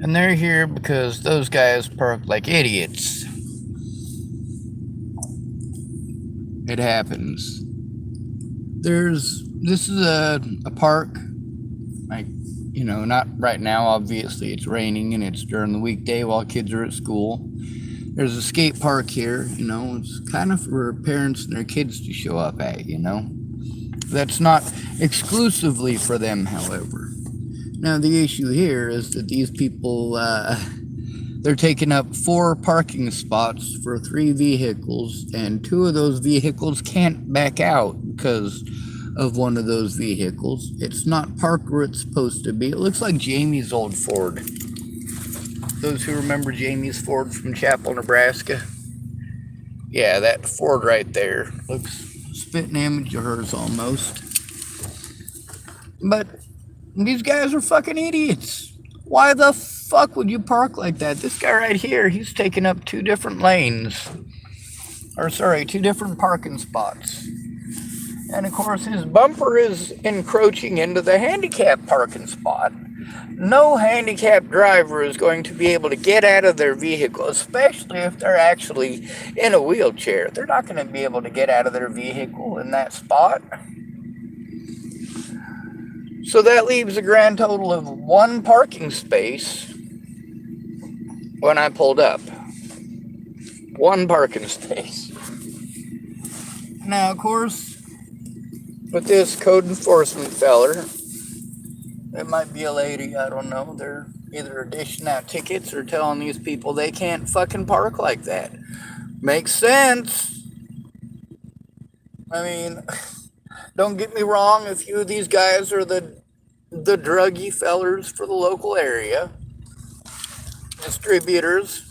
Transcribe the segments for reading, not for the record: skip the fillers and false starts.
And they're here because those guys park like idiots. It happens. This is a park, like, not right now, obviously. It's raining and it's during the weekday while kids are at school. There's a skate park here, it's kind of for parents and their kids to show up at. That's not exclusively for them, however. Now, the issue here is that these people, they're taking up 4 parking spots for 3 vehicles, and 2 of those vehicles can't back out because of one of those vehicles. It's not parked where it's supposed to be. It looks like Jamie's old Ford. Those who remember Jamie's Ford from Chapel, Nebraska. Yeah, that Ford right there. Looks spitting image of hers almost. But these guys are fucking idiots. Why the fuck would you park like that? This guy right here, he's taking up 2 different lanes. 2 different parking spots. And of course, his bumper is encroaching into the handicap parking spot. No handicapped driver is going to be able to get out of their vehicle, especially if they're actually in a wheelchair. They're not going to be able to get out of their vehicle in that spot. So that leaves a grand total of 1 parking space when I pulled up. 1 parking space. Now, of course, with this code enforcement feller, it might be a lady, I don't know. They're either dishing out tickets or telling these people they can't fucking park like that. Makes sense. I mean, don't get me wrong, a few of these guys are the druggy fellers for the local area. Distributors.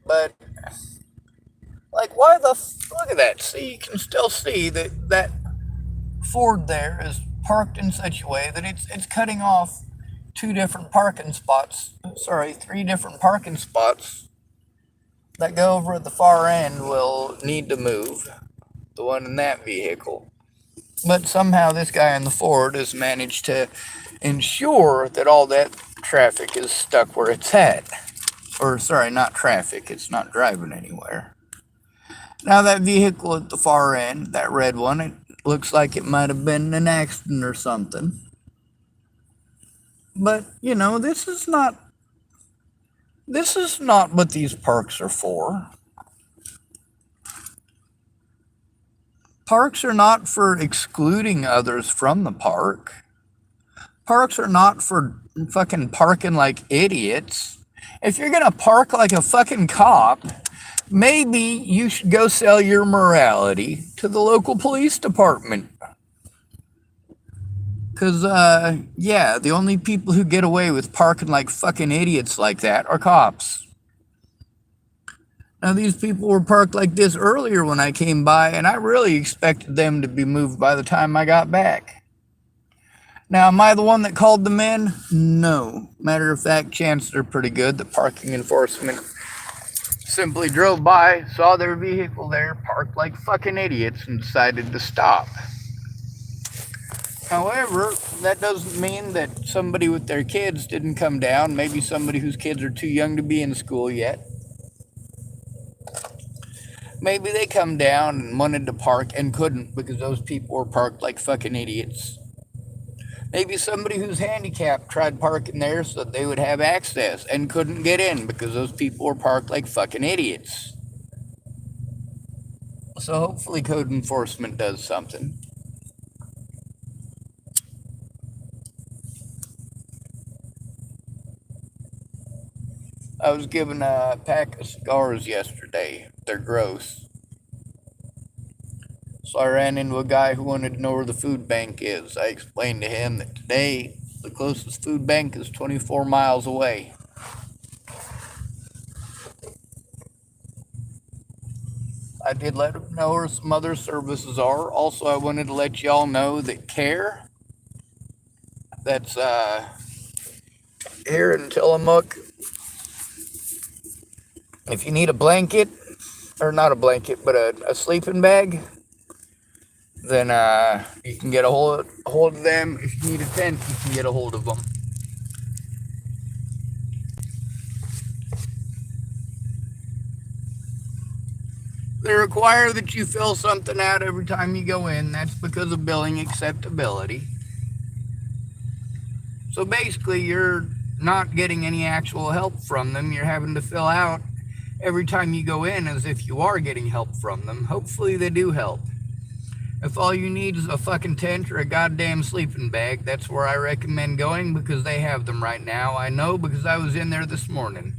But, like, why the look at that. See, you can still see that Ford there is parked in such a way that it's cutting off 2 different parking spots. 3 different parking spots that go over at the far end will need to move. The one in that vehicle. But somehow this guy in the Ford has managed to ensure that all that traffic is stuck where it's at. Not traffic, it's not driving anywhere. Now that vehicle at the far end, that red one, it looks like it might have been an accident or something. But, this is not what these parks are for. Parks are not for excluding others from the park. Parks are not for fucking parking like idiots. If you're gonna park like a fucking cop, maybe you should go sell your morality to the local police department. Because, the only people who get away with parking like fucking idiots like that are cops. Now, these people were parked like this earlier when I came by, and I really expected them to be moved by the time I got back. Now, am I the one that called them in? No. Matter of fact, chances are pretty good that parking enforcement simply drove by, saw their vehicle there, parked like fucking idiots, and decided to stop. However, that doesn't mean that somebody with their kids didn't come down. Maybe somebody whose kids are too young to be in school yet. Maybe they come down and wanted to park and couldn't because those people were parked like fucking idiots. Maybe somebody who's handicapped tried parking there so that they would have access and couldn't get in because those people were parked like fucking idiots. So hopefully code enforcement does something. I was given a pack of cigars yesterday. They're gross. So I ran into a guy who wanted to know where the food bank is. I explained to him that today the closest food bank is 24 miles away. I did let him know where some other services are. Also, I wanted to let y'all know that CARE, that's here in Tillamook, if you need a blanket, or not a blanket, but a sleeping bag, then you can get a hold of them. If you need a tent, you can get a hold of them. They require that you fill something out every time you go in. That's because of billing acceptability. So basically, you're not getting any actual help from them. You're having to fill out every time you go in as if you are getting help from them. Hopefully, they do help. If all you need is a fucking tent or a goddamn sleeping bag, that's where I recommend going because they have them right now. I know because I was in there this morning.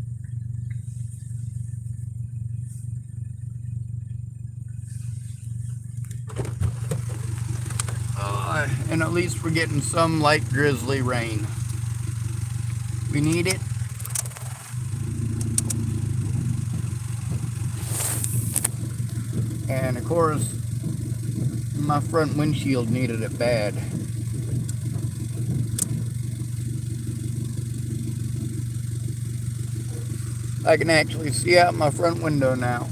And at least we're getting some light drizzly rain. We need it. And of course, my front windshield needed it bad. I can actually see out my front window now.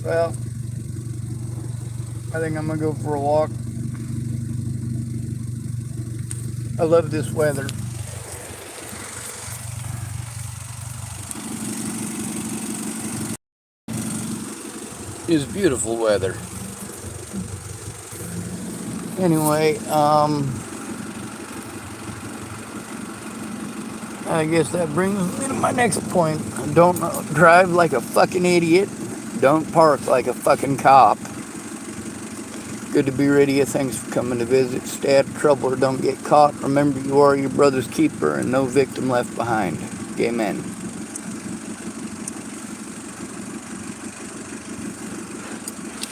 Well, I think I'm gonna go for a walk. I love this weather. It's beautiful weather. Anyway, I guess that brings me to my next point. Don't drive like a fucking idiot. Don't park like a fucking cop. Good to be with you. Thanks for coming to visit. Stay out of trouble or don't get caught. Remember, you are your brother's keeper and no victim left behind. Amen.